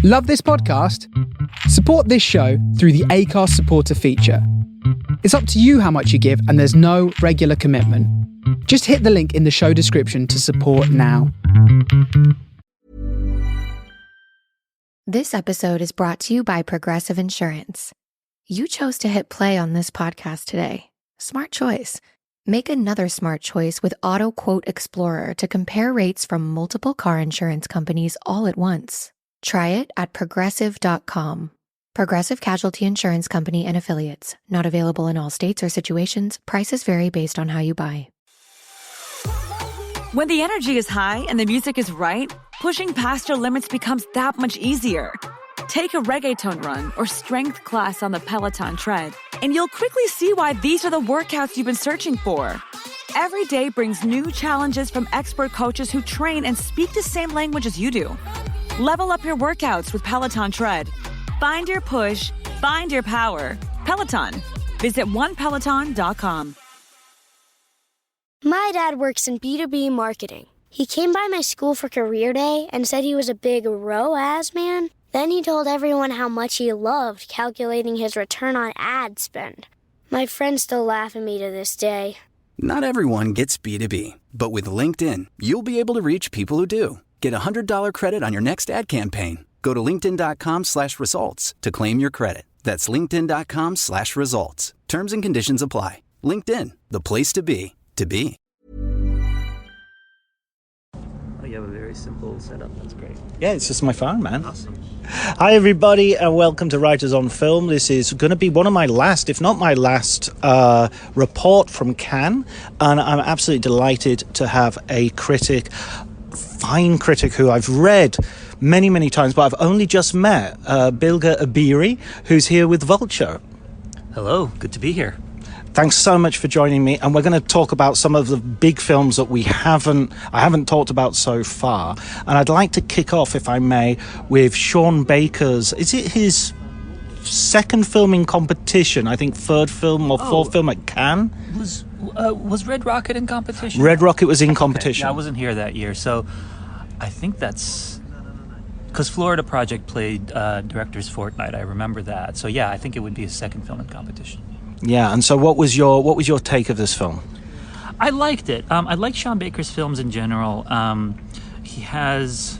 Love this podcast? Support this show through the Acast supporter feature. It's up to you how much you give, and there's no regular commitment. Just hit the link in the show description to support now. This episode is brought to you by Progressive Insurance. You chose to hit play on this podcast today. Smart choice. Make another smart choice with Auto Quote Explorer to compare rates from multiple car insurance companies all at once. Try it at progressive.com. Progressive Casualty Insurance Company and Affiliates. Not available in all states or situations. Prices vary based on how you buy. When the energy is high and the music is right, pushing past your limits becomes that much easier. Take a reggaeton run or strength class on the Peloton tread, and you'll quickly see why these are the workouts you've been searching for. Every day brings new challenges from expert coaches who train and speak the same language as you do. Level up your workouts with Peloton Tread. Find your push, find your power. Peloton. Visit onepeloton.com. My dad works in B2B marketing. He came by my school for career day and said he was a big ROAS man. Then he told everyone how much he loved calculating his return on ad spend. My friends still laugh at me to this day. Not everyone gets B2B, but with LinkedIn, you'll be able to reach people who do. Get $100 credit on your next ad campaign. Go to linkedin.com/results to claim your credit. That's linkedin.com/results. Terms and conditions apply. LinkedIn, the place to be, to be. Oh, you have a very simple setup. That's great. Yeah, it's just my phone, man. Awesome. Hi, everybody, and welcome to Writers on Film. This is going to be one of my last, if not my last, report from Cannes, and I'm absolutely delighted to have a critic, fine critic who I've read many, many times, but I've only just met, Bilge Ebiri, who's here with Vulture. Hello, good to be here. Thanks so much for joining me, and we're going to talk about some of the big films that I haven't talked about so far. And I'd like to kick off, if I may, with Sean Baker's, is it his second film in competition? I think third film or fourth film at Cannes? Was Red Rocket in competition? Red Rocket was in competition. Okay. Yeah, I wasn't here that year, so I think that's because Florida Project played Director's Fortnight. I remember that. So yeah, I think it would be his second film in competition. Yeah, and so what was your take of this film? I liked it. I like Sean Baker's films in general. He has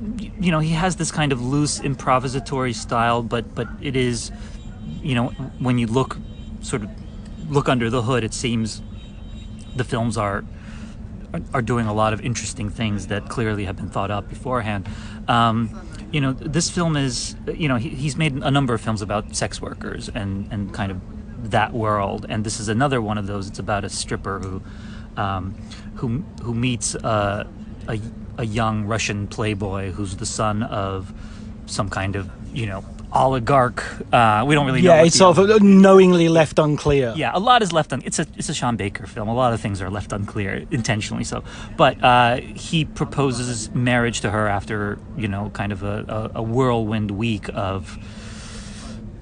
this kind of loose improvisatory style, but it is, when you look under the hood, it seems the films are doing a lot of interesting things that clearly have been thought out beforehand. This film is, he's made a number of films about sex workers and kind of that world, and this is another one of those. It's about a stripper who meets a young Russian playboy who's the son of some kind of oligarch. We don't really know. Yeah, it's sort of knowingly left unclear. Yeah, a lot is left it's a Sean Baker film. A lot of things are left unclear, intentionally so. But he proposes marriage to her after kind of a whirlwind week of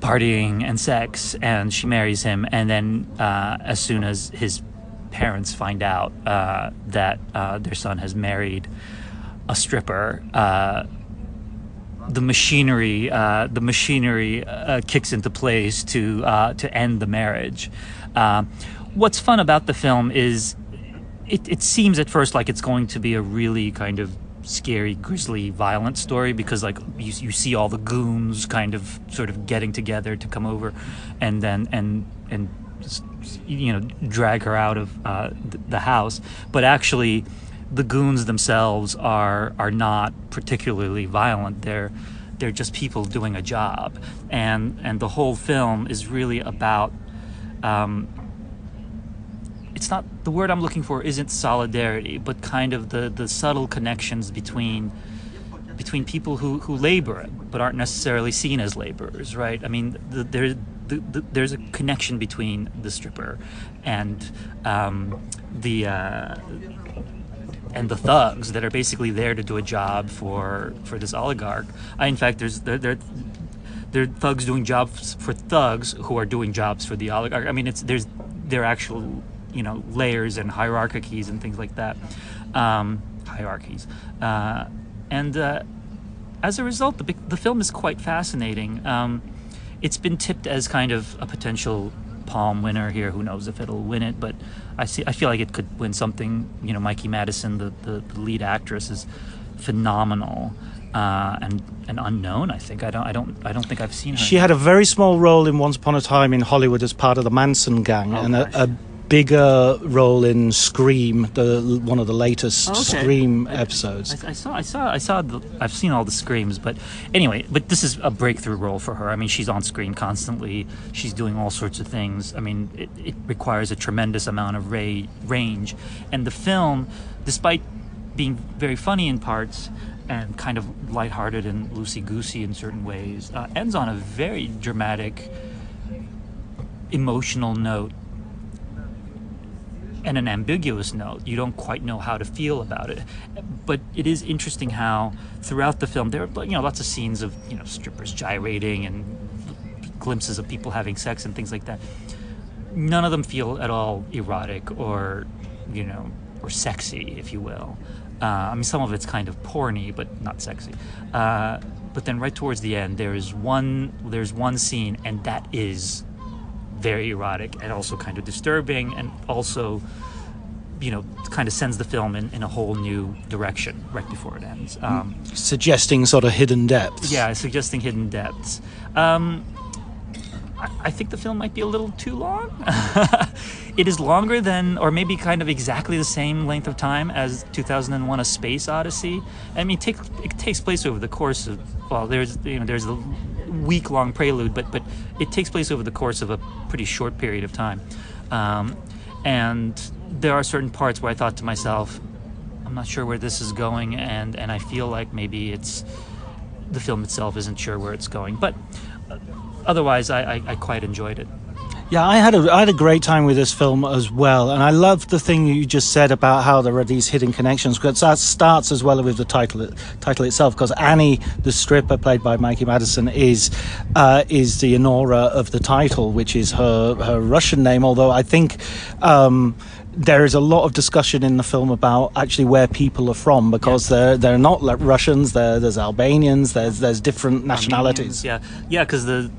partying and sex, and she marries him. And then as soon as his parents find out that their son has married a stripper, the machinery kicks into place to end the marriage. What's fun about the film is it seems at first like it's going to be a really kind of scary, grisly, violent story, because like you see all the goons kind of sort of getting together to come over and drag her out of the house. But actually the goons themselves are not particularly violent. They're just people doing a job, and the whole film is really about it's not, the word I'm looking for isn't solidarity, but kind of the subtle connections between people who labor but aren't necessarily seen as laborers, right? I mean, there's a connection between the stripper and the thugs that are basically there to do a job for this oligarch. In fact, there are thugs doing jobs for thugs who are doing jobs for the oligarch. I mean, there are actual layers and hierarchies and things like that. as a result, the film is quite fascinating. It's been tipped as kind of a potential Palm winner here. Who knows if it'll win it? But I feel like it could win something. You know, Mikey Madison, the lead actress, is phenomenal and unknown. I think I don't think I've seen her. She had a very small role in Once Upon a Time in Hollywood as part of the Manson gang, and a bigger role in Scream, one of the latest Scream episodes. I've seen all the Screams, but anyway, this is a breakthrough role for her. I mean, she's on screen constantly. She's doing all sorts of things. I mean, it requires a tremendous amount of range, and the film, despite being very funny in parts and kind of lighthearted and loosey-goosey in certain ways, ends on a very dramatic, emotional note. And an ambiguous note. You don't quite know how to feel about it. But it is interesting how throughout the film there are lots of scenes of strippers gyrating and glimpses of people having sex and things like that. None of them feel at all erotic or or sexy, if you will. I mean, some of it's kind of porny, but not sexy. But then right towards the end, there's one scene, and that is very erotic and also kind of disturbing, and also kind of sends the film in a whole new direction right before it ends, suggesting sort of hidden depths. Suggesting hidden depths. I think the film might be a little too long. It is longer than, or maybe kind of exactly the same length of time as 2001: A Space Odyssey. I mean, it takes place over the course of, well, there's a week-long prelude, but it takes place over the course of a pretty short period of time. And there are certain parts where I thought to myself, I'm not sure where this is going, and I feel like maybe the film itself isn't sure where it's going. But otherwise, I quite enjoyed it. Yeah, I had a great time with this film as well, and I loved the thing you just said about how there are these hidden connections, because that starts as well with the title itself, because Annie, the stripper played by Mikey Madison, is the Anora of the title, which is her Russian name, although I think there is a lot of discussion in the film about actually where people are from, because they're not Russians. There's Albanians. There's different nationalities. Because the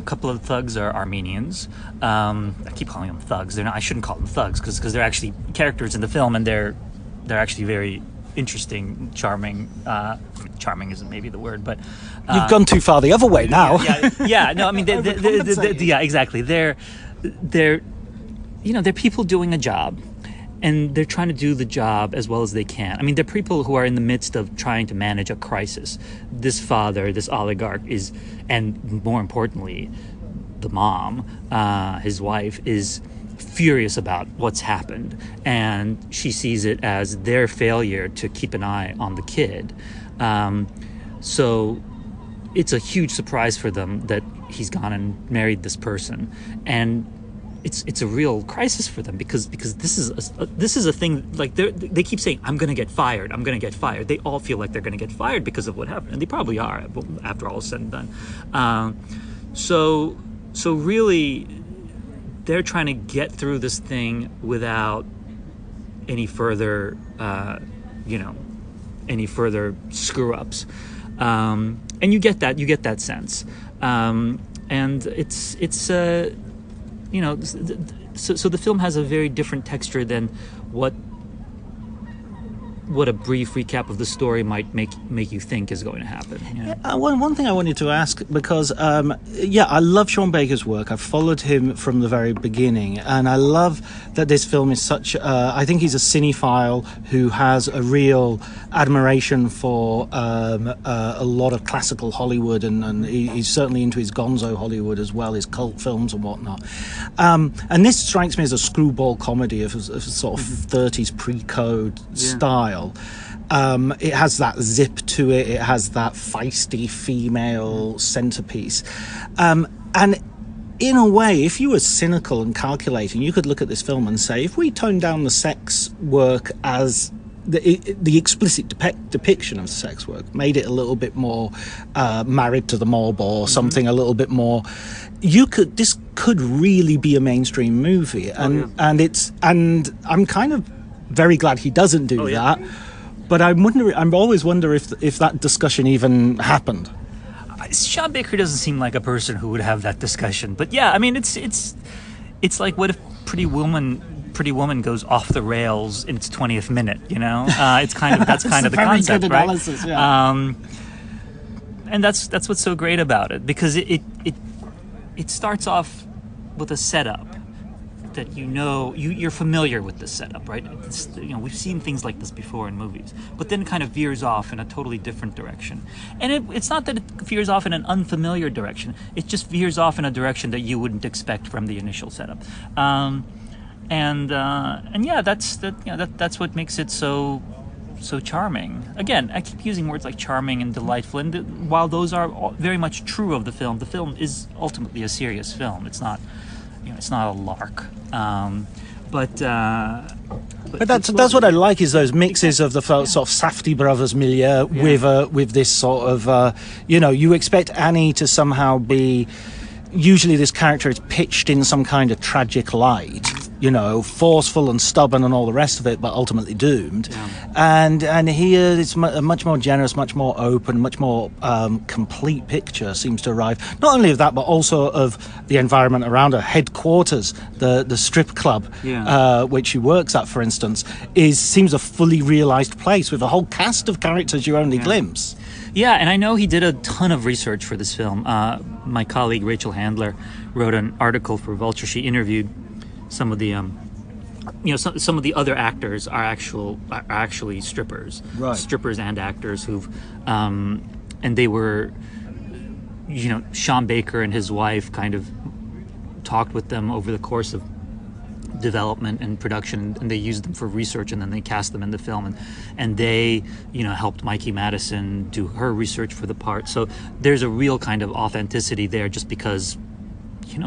couple of thugs are Armenians. I keep calling them thugs. They're not. I shouldn't call them thugs because they're actually characters in the film, and they're actually very interesting, charming. Charming isn't maybe the word, but you've gone too far the other way now. No, I mean, exactly. They're people doing a job, and they're trying to do the job as well as they can. I mean, they're people who are in the midst of trying to manage a crisis. This father, this oligarch and more importantly, the mom, his wife, is furious about what's happened, and she sees it as their failure to keep an eye on the kid. So it's a huge surprise for them that he's gone and married this person, and it's a real crisis for them because this is a thing. Like they keep saying, I'm going to get fired. They all feel like they're going to get fired because of what happened, and they probably are after all is said and done. So really, they're trying to get through this thing without any further screw ups, and you get that sense, and it's. So the film has a very different texture than what a brief recap of the story might make you think is going to happen. One thing I wanted to ask, because I love Sean Baker's work. I've followed him from the very beginning, and I love that this film is such I think he's a cinephile who has a real admiration for a lot of classical Hollywood, and he's certainly into his gonzo Hollywood as well, his cult films and whatnot. And this strikes me as a screwball comedy of a sort of 30s pre-code style. It has that zip to it. It has that feisty female centerpiece. And in a way, if you were cynical and calculating, you could look at this film and say, if we tone down the sex work as the explicit depiction of sex work, made it a little bit more Married to the Mob or something a little bit more, this could really be a mainstream movie. And I'm kind of very glad he doesn't do that. But I'm always wonder if that discussion even happened. Sean Baker doesn't seem like a person who would have that discussion. But yeah, I mean, it's like, what if Pretty Woman goes off the rails in its 20th minute? You know, it's kind of that's kind of the concept, good right? analysis, yeah. And that's what's so great about it, because it starts off with a setup that you're familiar with the setup, right? We've seen things like this before in movies, but then it kind of veers off in a totally different direction. And it's not that it veers off in an unfamiliar direction; it just veers off in a direction that you wouldn't expect from the initial setup. And yeah, that's what makes it so charming. Again, I keep using words like charming and delightful, and while those are very much true of the film is ultimately a serious film. It's not. It's not a lark, but that's what I like, is those mixes of the sort of Safdie brothers milieu with this sort of you expect Annie to somehow be. Usually, this character is pitched in some kind of tragic light, forceful and stubborn and all the rest of it, but ultimately doomed. Yeah. And here it's a much more generous, much more open, much more complete picture seems to arrive. Not only of that, but also of the environment around her. Headquarters, the strip club, which she works at, for instance, seems a fully realised place with a whole cast of characters you only glimpse. Yeah, and I know he did a ton of research for this film. My colleague Rachel Handler wrote an article for Vulture. She interviewed some of the, some of the other actors are actually strippers, right? Strippers and actors who've, and they were, Sean Baker and his wife kind of talked with them over the course of development and production, and they used them for research, and then they cast them in the film, and they helped Mikey Madison do her research for the part. So there's a real kind of authenticity there, just because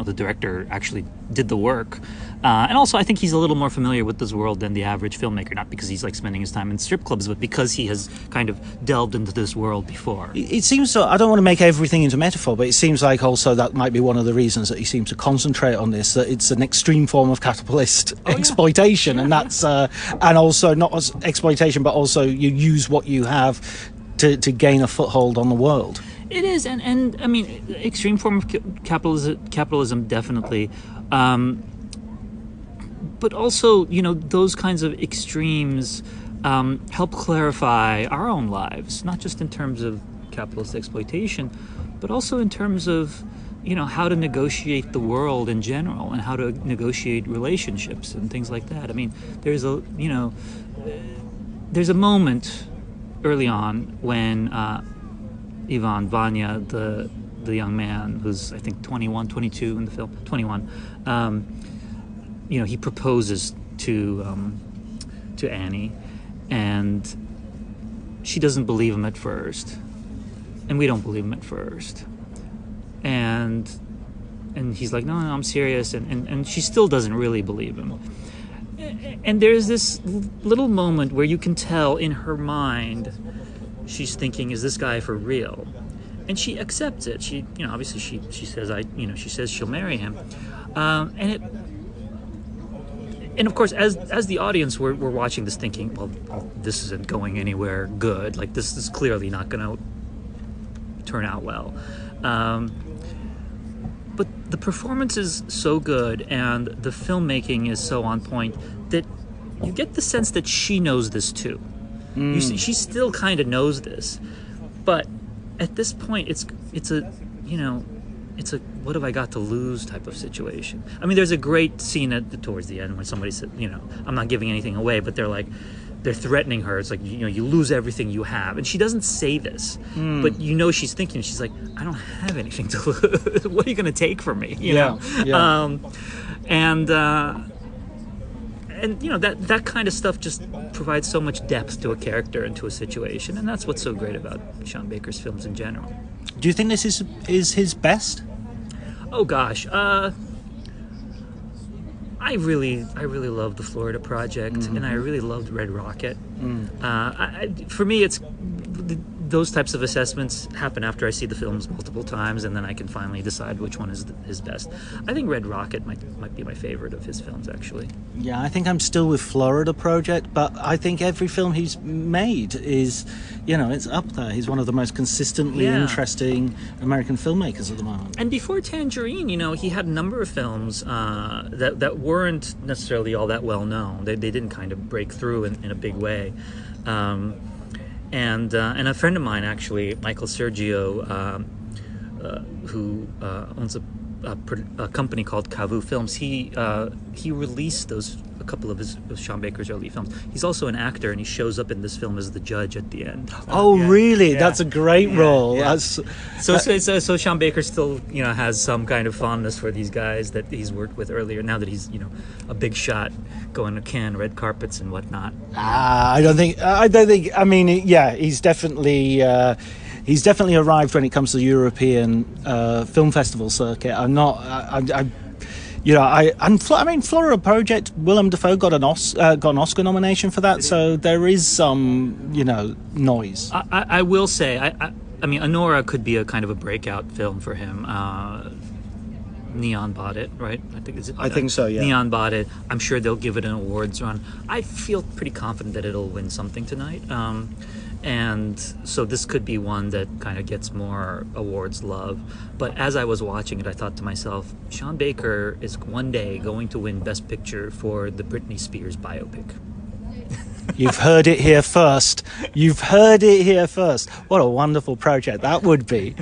the director actually did the work, and also I think he's a little more familiar with this world than the average filmmaker, not because he's like spending his time in strip clubs, but because he has kind of delved into this world before. It seems so. I don't want to make everything into metaphor, but it seems like also that might be one of the reasons that he seems to concentrate on this, that it's an extreme form of capitalist exploitation. And that's and also not as exploitation, but also you use what you have to gain a foothold on the world. It is, and I mean, extreme form of capitalism definitely, but also, those kinds of extremes help clarify our own lives, not just in terms of capitalist exploitation, but also in terms of, how to negotiate the world in general, and how to negotiate relationships and things like that. I mean, there's a moment early on when Ivan Vanya, the young man who's I think 21, 22 in the film, 21, he proposes to Annie, and she doesn't believe him at first, and we don't believe him at first, and he's like, no, I'm serious, and she still doesn't really believe him. And there's this little moment where you can tell in her mind she's thinking, is this guy for real? And she accepts it. She, obviously she says she says she'll marry him. And of course, as the audience, we're watching this thinking, well, this isn't going anywhere good. Like, this is clearly not going to turn out well. But the performance is so good, and the filmmaking is so on point, that you get the sense that she knows this too. You see, she still kind of knows this, but at this point, it's a what have I got to lose type of situation. I mean, there's a great scene towards the end when somebody said, I'm not giving anything away, but they're threatening her. It's like, you lose everything you have, and she doesn't say this, but she's thinking. She's like, I don't have anything to lose. What are you going to take from me? You know? And that kind of stuff just provides so much depth to a character and to a situation, and that's what's so great about Sean Baker's films in general. Do you think this is his best? Oh gosh, I really loved The Florida Project, and I really loved Red Rocket. For me, it's those types of assessments happen after I see the films multiple times, and then I can finally decide which one is his best. I think Red Rocket might be my favorite of his films, actually. Yeah, I think I'm still with Florida Project, but I think every film he's made is, it's up there. He's one of the most consistently interesting American filmmakers at the moment. And before Tangerine, he had a number of films that weren't necessarily all that well known. They didn't kind of break through in a big way. And a friend of mine, actually, Michael Sergio, who owns a company called Kavu Films, he released a couple of Sean Baker's early films. He's also an actor, and he shows up in this film as the judge at the end. Really? Yeah. That's a great role. Yeah. So Sean Baker still has some kind of fondness for these guys that he's worked with earlier. Now that he's a big shot, going to Cannes, red carpets and whatnot. I don't think. I mean, he's definitely. He's definitely arrived when it comes to the European film festival circuit. Florida Project, Willem Dafoe got an Oscar nomination for that, so there is some, noise. I will say, I mean, Anora could be a kind of a breakout film for him. Neon bought it, right? I think so, yeah. Neon bought it. I'm sure they'll give it an awards run. I feel pretty confident that it'll win something tonight. And so this could be one that kind of gets more awards love. But as I was watching it, I thought to myself, Sean Baker is one day going to win Best Picture for the Britney Spears biopic. You've heard it here first. What a wonderful project that would be.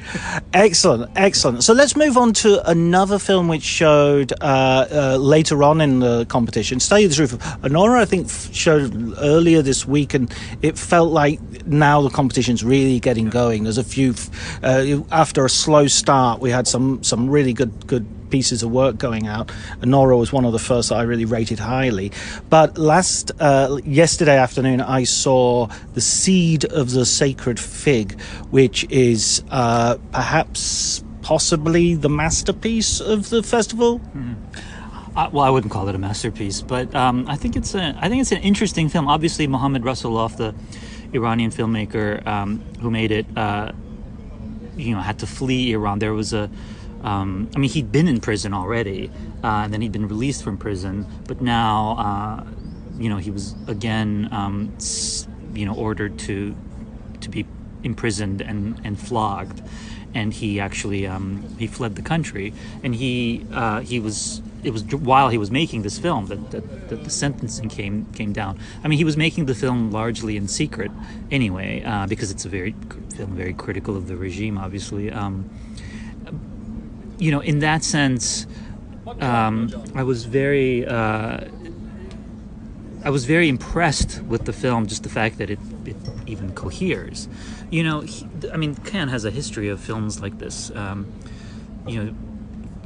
Excellent. So let's move on to another film which showed later on in the competition. Tell you the truth, Anora, I think, showed earlier this week, and it felt like now the competition's really getting going. There's a few, after a slow start, we had some really good pieces of work going out. Anora was one of the first that I really rated highly. But yesterday afternoon, I saw The Seed of the Sacred Fig, which is possibly the masterpiece of the festival. Well, I wouldn't call it a masterpiece, but I think it's an interesting film. Obviously, Mohammad Rasulov, the Iranian filmmaker who made it, had to flee Iran. There was he'd been in prison already, and then he'd been released from prison, but now, he was again, ordered to be imprisoned and flogged, and he actually he fled the country, and it was while he was making this film that the sentencing came down. I mean, he was making the film largely in secret anyway, because it's a very critical of the regime, obviously. In that sense, I was very impressed with the film, just the fact that it even coheres. Cannes has a history of films like this.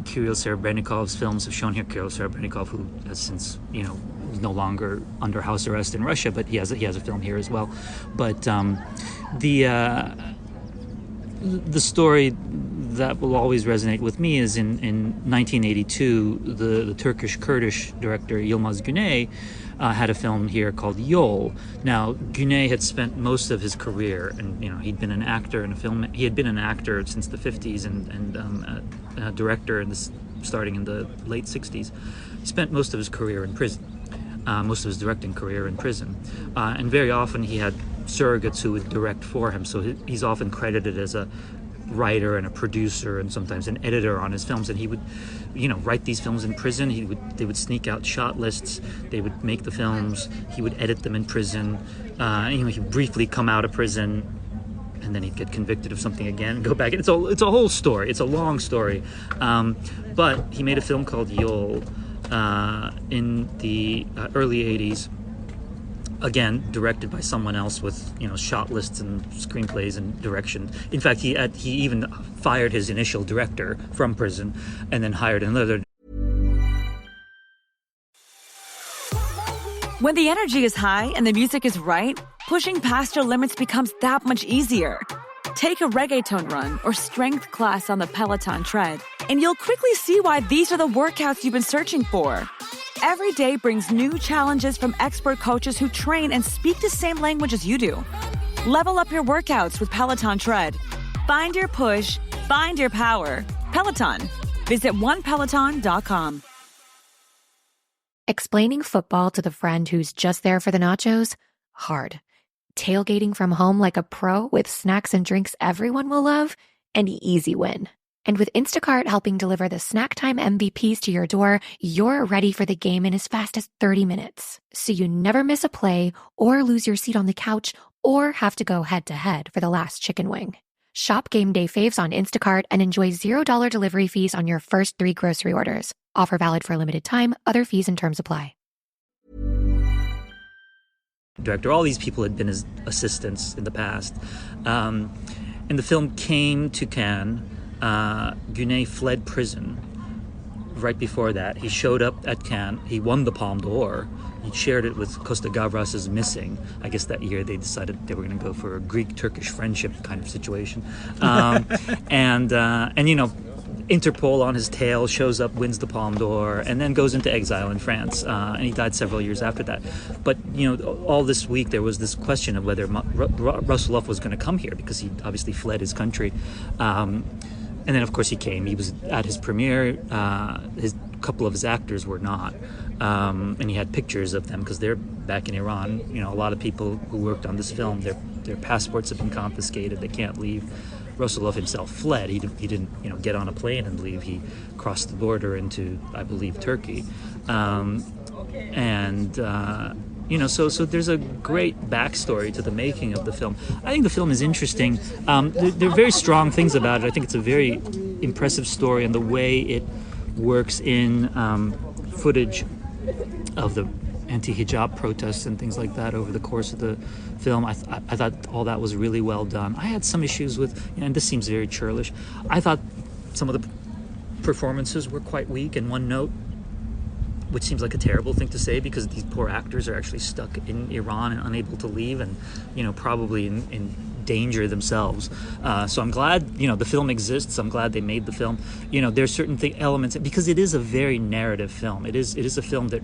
Kirill Serebrenikov's films have shown here. Kirill Serebrennikov, who has since, is no longer under house arrest in Russia, but he has a film here as well. But the story that will always resonate with me is in 1982, the Turkish-Kurdish director Yilmaz Güney had a film here called Yol. Now, Güney had spent most of his career, and he'd been an actor in a film. He had been an actor since the 50s and a director starting in the late 60s. He spent most of his career in prison, most of his directing career in prison, and very often he had surrogates who would direct for him. So he's often credited as a writer and a producer and sometimes an editor on his films, and he would write these films in prison. They would sneak out shot lists, they would make the films, he would edit them in prison, he'd briefly come out of prison, and then he'd get convicted of something again and go back. It's a whole story. It's a long story, but he made a film called Yol in the early 80s, again directed by someone else with shot lists and screenplays and direction. In fact, he even fired his initial director from prison and then hired another. When the energy is high and the music is right, pushing past your limits becomes that much easier. Take a reggaeton run or strength class on the Peloton tread, and you'll quickly see why these are the workouts you've been searching for. Every day brings new challenges from expert coaches who train and speak the same language as you do. Level up your workouts with Peloton Tread. Find your push, find your power. Peloton. Visit onepeloton.com. Explaining football to the friend who's just there for the nachos? Hard. Tailgating from home like a pro with snacks and drinks everyone will love? An easy win. And with Instacart helping deliver the snack time MVPs to your door, you're ready for the game in as fast as 30 minutes. So you never miss a play or lose your seat on the couch or have to go head-to-head for the last chicken wing. Shop Game Day Faves on Instacart and enjoy $0 delivery fees on your first 3 grocery orders. Offer valid for a limited time. Other fees and terms apply. Director, all these people had been his assistants in the past. And the film came to Cannes. Gunet fled prison right before that. He showed up at Cannes. He won the Palme d'Or. He shared it with Costa Gavras' Missing. I guess that year they decided they were going to go for a Greek-Turkish friendship kind of situation. And you know, Interpol on his tail, shows up, wins the Palme d'Or, and then goes into exile in France. And he died several years after that. But, you know, all this week there was this question of whether Russellov was going to come here because he obviously fled his country. And then, of course, he came. He was at his premiere. His couple of his actors were not. And he had pictures of them because they're back in Iran. You know, a lot of people who worked on this film, their passports have been confiscated. They can't leave. Russellov himself fled. He didn't, you know, get on a plane and leave. He crossed the border into, I believe, Turkey. You know, so there's a great backstory to the making of the film. I think the film is interesting. There are very strong things about it. I think it's a very impressive story, and the way it works in footage of the anti-hijab protests and things like that over the course of the film. I thought all that was really well done. I had some issues with, and this seems very churlish, I thought some of the performances were quite weak in one note, which seems like a terrible thing to say because these poor actors are actually stuck in Iran and unable to leave and, you know, probably in danger themselves. So I'm glad, you know, the film exists. I'm glad they made the film. You know, there's certain elements, because it is a very narrative film. It is a film that,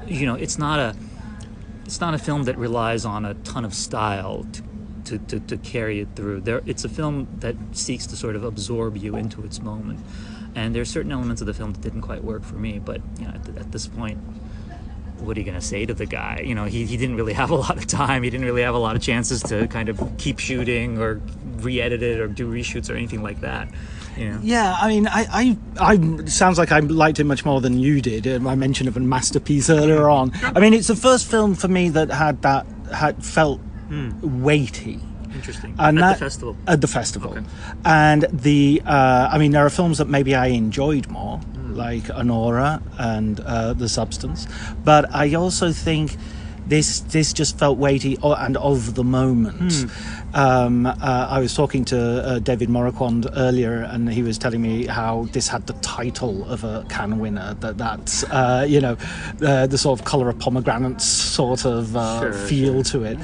you know, it's not a film that relies on a ton of style to carry it through. It's a film that seeks to sort of absorb you into its moment. And there are certain elements of the film that didn't quite work for me, but, you know, at this point, what are you going to say to the guy? You know, he didn't really have a lot of time. He didn't really have a lot of chances to kind of keep shooting or re-edit it or do reshoots or anything like that. You know? Yeah, I mean, I sounds like I liked it much more than you did. I mentioned of a masterpiece earlier on. I mean, it's the first film for me that had felt weighty. Interesting. And At the festival. Okay. And I mean, there are films that maybe I enjoyed more, like Anora and The Substance, but I also think this just felt weighty and of the moment. I was talking to David Moraquand earlier, and he was telling me how this had the title of a Cannes winner, that's you know, the sort of colour of pomegranates sort of feel to it.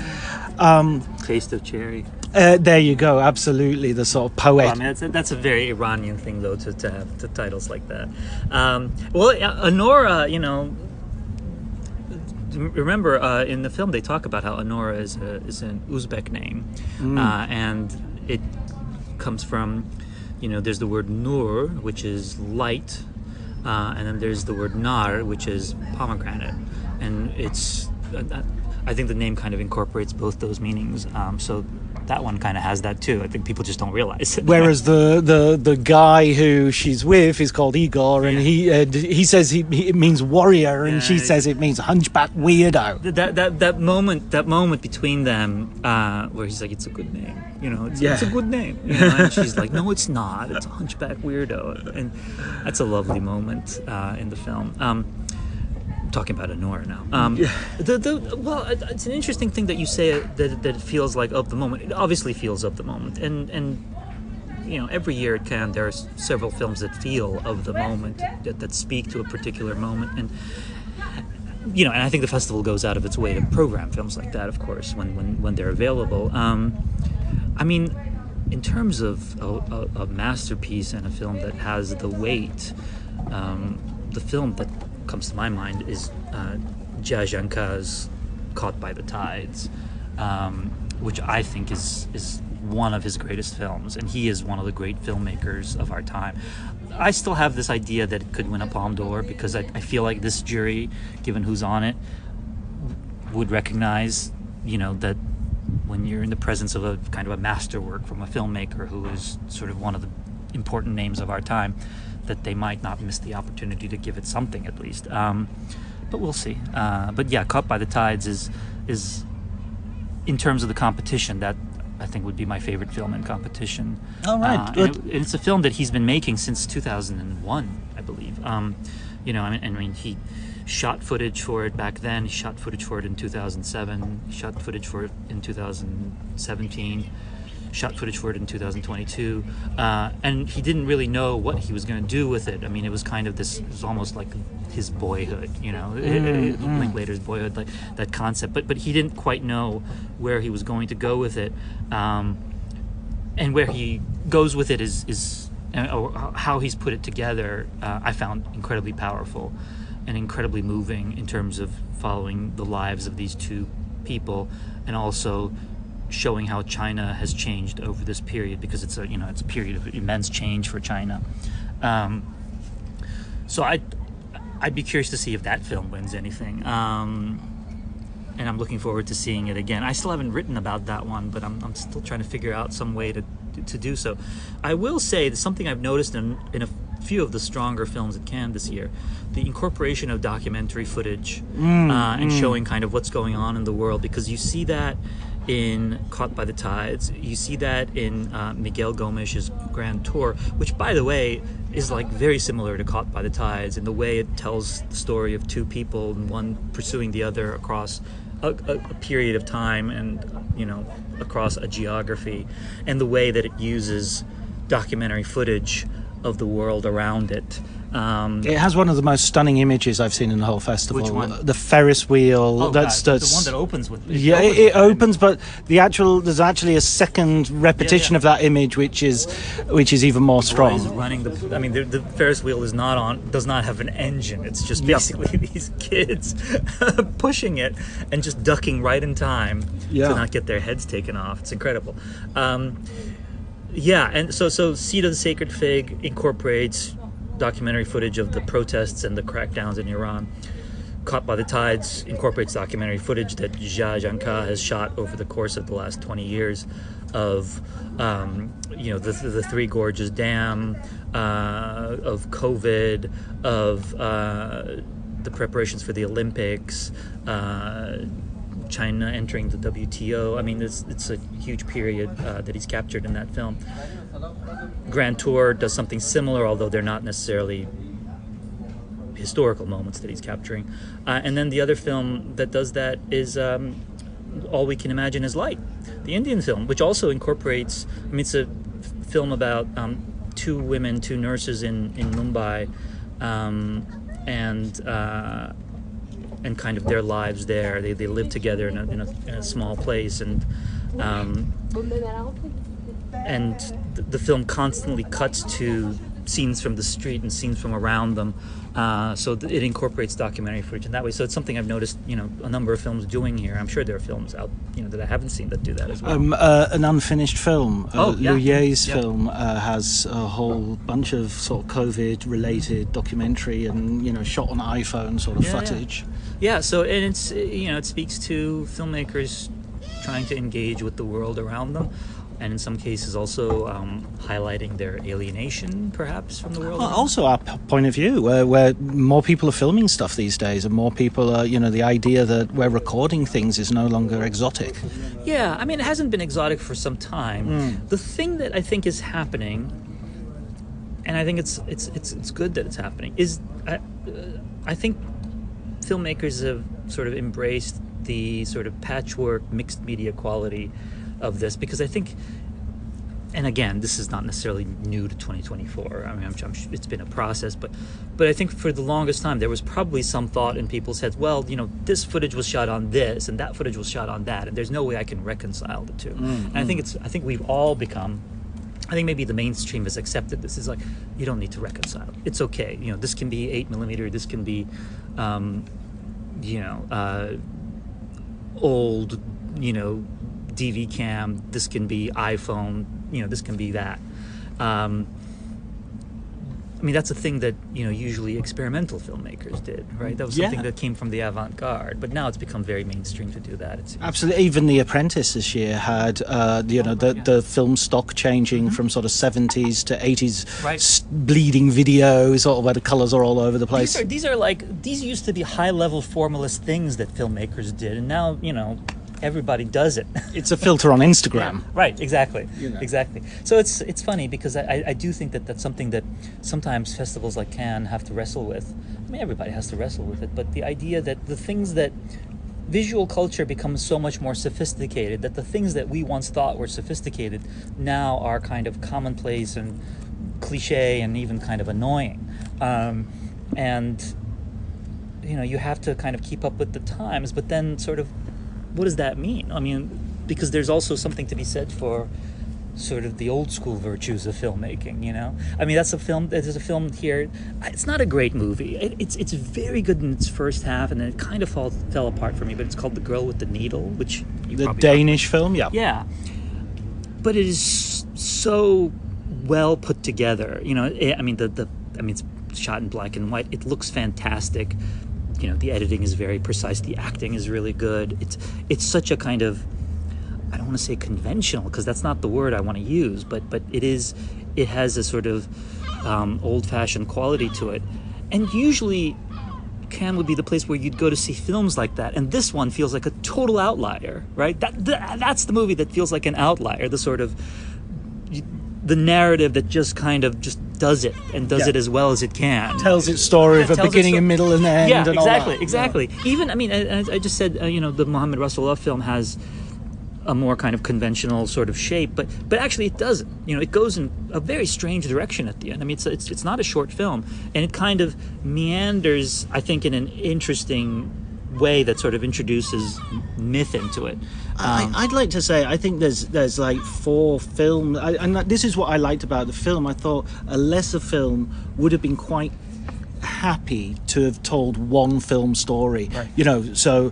Taste of cherry. There you go, absolutely, the sort of poet. Well, I mean, that's a very Iranian thing, though, to have titles like that. Well, Anora, you know, remember in the film they talk about how Anora is an Uzbek name, and it comes from, you know, there's the word nur, which is light, and then there's the word nar, which is pomegranate, and it's I think the name kind of incorporates both those meanings. So that one kind of has that too. I think people just don't realize it. Whereas the guy who she's with is called Igor, and he says it means warrior, and she says it means hunchback weirdo. That moment between them, where he's like, "It's a good name, you know, it's a good name," you know, and she's like, "No, it's not. It's a hunchback weirdo," and that's a lovely moment in the film. Talking about Anora now. Well, it's an interesting thing that you say that it feels like of the moment. It obviously feels of the moment, and you know, every year at Cannes there are several films that feel of the moment, that speak to a particular moment, and you know, and I think the festival goes out of its way to program films like that, of course, when they're available. I mean, in terms of a masterpiece and a film that has the weight, the film that comes to my mind is Jia Zhangke's Caught by the Tides, which I think is one of his greatest films, and he is one of the great filmmakers of our time. I still have this idea that it could win a Palme d'Or because I feel like this jury, given who's on it, would recognize, that when you're in the presence of a kind of a masterwork from a filmmaker who is sort of one of the important names of our time, that they might not miss the opportunity to give it something at least. But we'll see. But yeah, Caught by the Tides is in terms of the competition, that I think would be my favorite film in competition. All right. And it's a film that he's been making since 2001, I believe. He shot footage for it back then. He shot footage for it in 2007. He shot footage for it in 2017. Shot footage for it in 2022. And he didn't really know what he was going to do with it. I mean, it was kind of this, it was almost like his boyhood, Linklater's boyhood, like that concept. But he didn't quite know where he was going to go with it. And where he goes with it is or how he's put it together, I found incredibly powerful and incredibly moving in terms of following the lives of these two people, and also showing how China has changed over this period, because it's a period of immense change for China. So I'd be curious to see if that film wins anything. And I'm looking forward to seeing it again. I still haven't written about that one, but I'm still trying to figure out some way to do so. I will say that something I've noticed in a few of the stronger films at Cannes this year, the incorporation of documentary footage and showing kind of what's going on in the world, because you see that in Caught by the Tides, you see that in Miguel Gomez's Grand Tour, which, by the way, is like very similar to Caught by the Tides in the way it tells the story of two people and one pursuing the other across a period of time and across a geography, and the way that it uses documentary footage of the world around it. It has one of the most stunning images I've seen in the whole festival. Which one? The Ferris wheel. Oh, that's the one that opens with. It opens, but there's actually a second repetition of that image, which is even more strong. He's running the Ferris wheel does not have an engine. It's just basically these kids pushing it and just ducking right in time to not get their heads taken off. It's incredible. And so Seed of the Sacred Fig incorporates documentary footage of the protests and the crackdowns in Iran. Caught by the Tides incorporates documentary footage that Jia Zhangka has shot over the course of the last 20 years of the Three Gorges Dam, of COVID, of the preparations for the Olympics, China entering the WTO. I mean, it's a huge period that he's captured in that film. Grand Tour does something similar, although they're not necessarily historical moments that he's capturing. And then the other film that does that is All We Can Imagine Is Light, the Indian film, which also incorporates, it's a film about two nurses in Mumbai, and kind of their lives there. They live together in a small place, and the film constantly cuts to scenes from the street and scenes from around them, so it incorporates documentary footage in that way. So it's something I've noticed, a number of films doing here. I'm sure there are films out, that I haven't seen that do that as well. An unfinished film, Liu Ye's film, has a whole bunch of sort of COVID-related documentary and shot on iPhone sort of footage. Yeah. So and it's it speaks to filmmakers trying to engage with the world around them, and in some cases also highlighting their alienation, perhaps, from the world. Also our point of view, where more people are filming stuff these days, and more people are, the idea that we're recording things is no longer exotic. Yeah, it hasn't been exotic for some time. The thing that I think is happening, and I think it's good that it's happening, is I think filmmakers have sort of embraced the sort of patchwork mixed media quality of this, because I think, and again, this is not necessarily new to 2024. I'm sure it's been a process, but I think for the longest time there was probably some thought in people's heads, well, this footage was shot on this and that footage was shot on that, and there's no way I can reconcile the two. And I think we've all become, I think maybe the mainstream has accepted this. It's like, you don't need to reconcile. It's okay. This can be 8mm. This can be, old, DV cam, this can be iPhone, this can be that. I mean, that's a thing that, usually experimental filmmakers did, right? That was something that came from the avant-garde, but now it's become very mainstream to do that. Absolutely. Even The Apprentice this year had, the film stock changing from sort of 70s to 80s bleeding video, sort of where the colours are all over the place. These used to be high-level formalist things that filmmakers did, and now, everybody does it. It's a filter on Instagram. Yeah, right, exactly. Exactly. So it's funny because I do think that that's something that sometimes festivals like Cannes have to wrestle with. I mean, everybody has to wrestle with it, but the idea that the things that visual culture becomes so much more sophisticated, that the things that we once thought were sophisticated now are kind of commonplace and cliche and even kind of annoying. And you have to kind of keep up with the times, but then sort of, what does that mean? I mean, because there's also something to be said for sort of the old school virtues of filmmaking, I mean, there's a film here. It's not a great movie. It's very good in its first half, and then it kind of fell apart for me, but it's called The Girl with the Needle, which the Danish film, yeah. Yeah. But it is so well put together. It's shot in black and white. It looks fantastic. The editing is very precise. The acting is really good. It's such a kind of, I don't want to say conventional, because that's not the word I want to use, but it has a sort of old-fashioned quality to it. And usually Cannes would be the place where you'd go to see films like that, and this one feels like a total outlier, right? That's the movie that feels like an outlier, the sort of the narrative that just kind of just does it and does it as well as it can. Tells its story of a beginning and middle and end. Yeah, and exactly, all that. Exactly. Yeah. Even, I mean, as I just said, the Mohammed Rasulullah film has a more kind of conventional sort of shape, but actually it doesn't. It goes in a very strange direction at the end. I mean, it's not a short film, and it kind of meanders, I think, in an interesting way that sort of introduces myth into it. I'd like to say I think there's like 4 films, and this is what I liked about the film. I thought a lesser film would have been quite happy to have told one film story, right. So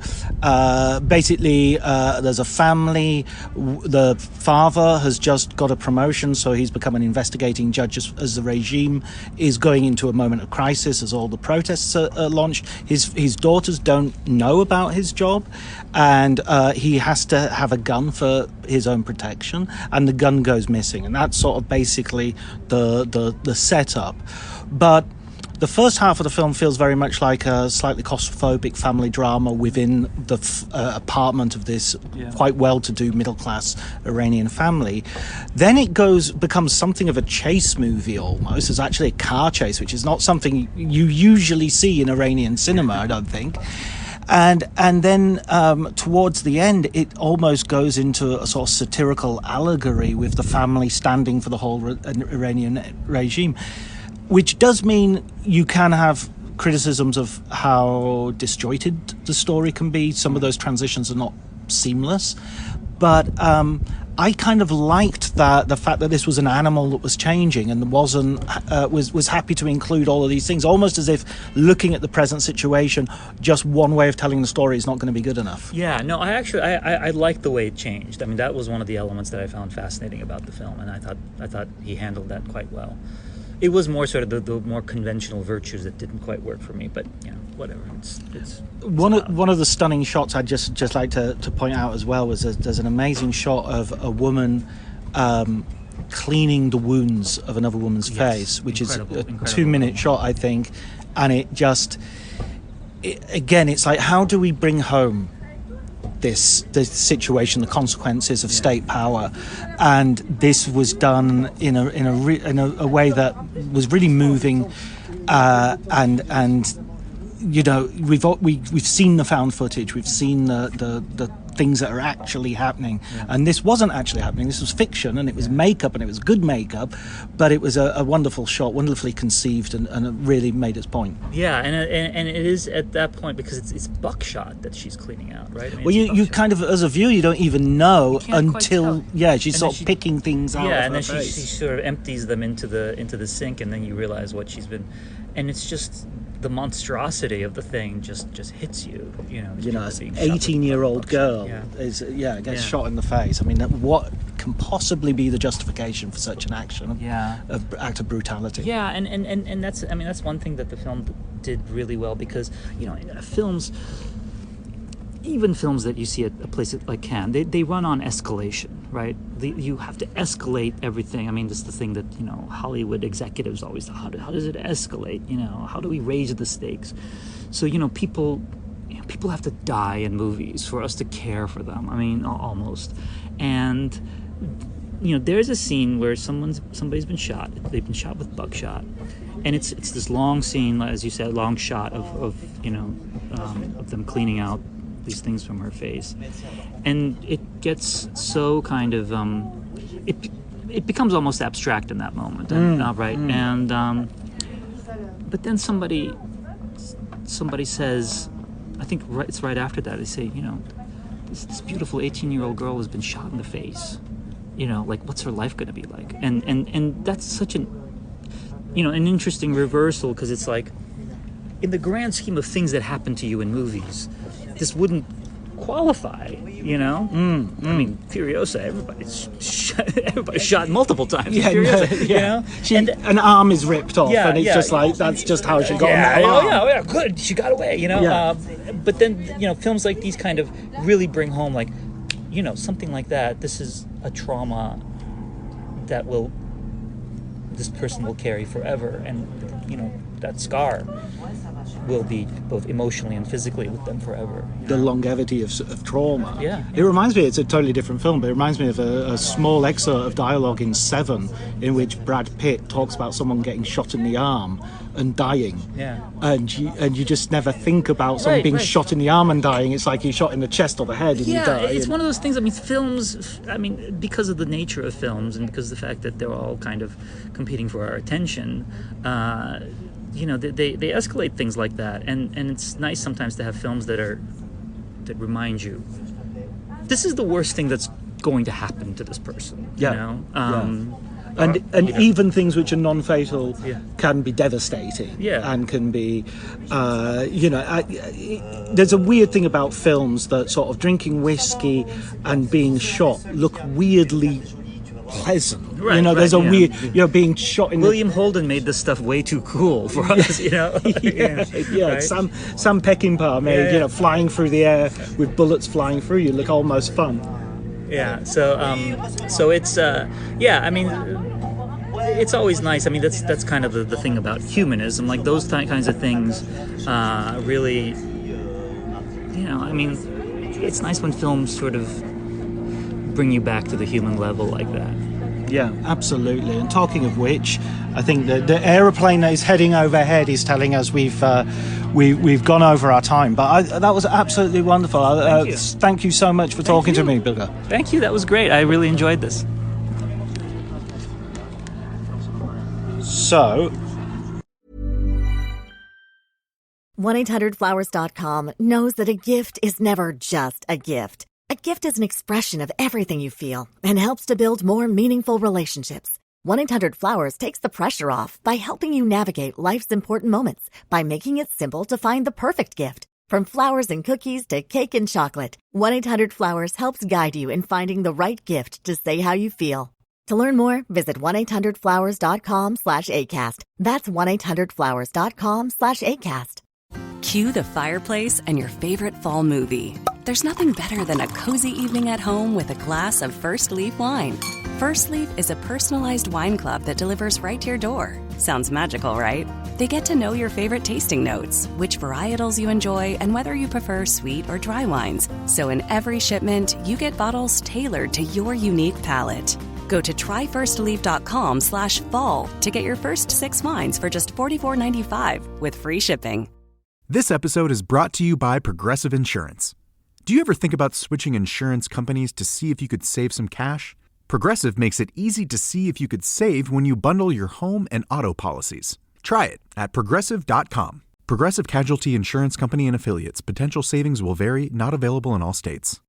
basically there's a family. The father has just got a promotion, so he's become an investigating judge as the regime is going into a moment of crisis, as all the protests are launched. His daughters don't know about his job, and he has to have a gun for his own protection, and the gun goes missing, and that's sort of basically the setup. But the first half of the film feels very much like a slightly claustrophobic family drama within the apartment of this quite well-to-do middle-class Iranian family. Then it becomes something of a chase movie almost. There's actually a car chase, which is not something you usually see in Iranian cinema, I don't think. And then towards the end, it almost goes into a sort of satirical allegory with the family standing for the whole Iranian regime, which does mean you can have criticisms of how disjointed the story can be. Some of those transitions are not seamless, but I kind of liked the fact that this was an animal that was changing and was happy to include all of these things, almost as if looking at the present situation, just one way of telling the story is not going to be good enough. Yeah, no, I liked the way it changed. I mean, that was one of the elements that I found fascinating about the film, and I thought he handled that quite well. It was more sort of the more conventional virtues that didn't quite work for me, but whatever. It's one of the stunning shots I'd just like to point out as well was there's an amazing shot of a woman cleaning the wounds of another woman's face, which is a 2-minute shot, I think, and again it's like, how do we bring home this situation, the consequences of state power, and this was done in a way that was really moving, and we've seen the found footage, we've seen the things that are actually happening, and this wasn't actually happening. This was fiction, and it was makeup, and it was good makeup, but it was a wonderful shot, wonderfully conceived, and it really made its point. Yeah, and it is at that point, because it's buckshot that she's cleaning out, right? I mean, well, you kind of, as a viewer, you don't even know until she's sort of picking things out. Yeah, and then she sort of empties them into the sink, and then you realize what she's been, and it's just the monstrosity of the thing just hits you. An 18-year-old girl gets shot in the face. I mean, what can possibly be the justification for such an action? Act of brutality. Yeah, and that's one thing that the film did really well, because films. Even films that you see at a place like Cannes, they run on escalation, right? You have to escalate everything. I mean, this is the thing that, Hollywood executives always, how does it escalate? How do we raise the stakes? So, people have to die in movies for us to care for them. I mean, almost. And, there's a scene where somebody's been shot. They've been shot with buckshot. And it's this long scene, as you said, long shot of them cleaning out these things from her face, and it gets so kind of it becomes almost abstract in that moment, and but then somebody says, I think it's right after that, they say, this beautiful 18-year-old girl has been shot in the face, what's her life going to be like? And that's such an interesting reversal, because it's like, in the grand scheme of things that happen to you in movies, this wouldn't qualify, I mean, Furiosa, everybody's shot multiple times. Furiosa, an arm is ripped off, and it's just like, that's just how she got that arm. Good, she got away, but then, films like these kind of really bring home, like, something like that. This is a trauma that this person will carry forever, and, that scar will be both emotionally and physically with them forever. The longevity of trauma. Yeah. It reminds me, it's a totally different film, but it reminds me of a small excerpt of dialogue in Seven, in which Brad Pitt talks about someone getting shot in the arm and dying. Yeah. And you just never think about someone being shot in the arm and dying. It's like you're shot in the chest or the head and you die. It's one of those things, films, because of the nature of films and because of the fact that they're all kind of competing for our attention, they escalate things like that, and it's nice sometimes to have films that remind you, this is the worst thing that's going to happen to this person. And even things which are non-fatal can be devastating, and can be, there's a weird thing about films that sort of drinking whiskey and being shot look weirdly pleasant. There's a weird, being shot in. William Holden made this stuff way too cool for us, Right? Sam Peckinpah made, flying through the air with bullets flying through you look almost fun. Yeah. So it's it's always nice. That's kind of the thing about humanism. Like those kinds of things, really. It's nice when films sort of bring you back to the human level like that. Yeah, absolutely. And talking of which, I think the aeroplane that is heading overhead is telling us we've gone over our time. But that was absolutely wonderful. Thank you so much for talking to me, Bilge. Thank you. That was great. I really enjoyed this. So, 1-800-Flowers.com knows that a gift is never just a gift. A gift is an expression of everything you feel and helps to build more meaningful relationships. 1-800-Flowers takes the pressure off by helping you navigate life's important moments by making it simple to find the perfect gift. From flowers and cookies to cake and chocolate, 1-800-Flowers helps guide you in finding the right gift to say how you feel. To learn more, visit 1-800-Flowers.com/ACAST. That's 1-800-Flowers.com/ACAST. Cue the fireplace and your favorite fall movie. There's nothing better than a cozy evening at home with a glass of First Leaf wine. First Leaf is a personalized wine club that delivers right to your door. Sounds magical, right? They get to know your favorite tasting notes, which varietals you enjoy, and whether you prefer sweet or dry wines. So in every shipment, you get bottles tailored to your unique palate. Go to tryfirstleaf.com/fall to get your first 6 wines for just $44.95 with free shipping. This episode is brought to you by Progressive Insurance. Do you ever think about switching insurance companies to see if you could save some cash? Progressive makes it easy to see if you could save when you bundle your home and auto policies. Try it at Progressive.com. Progressive Casualty Insurance Company and Affiliates. Potential savings will vary, not available in all states.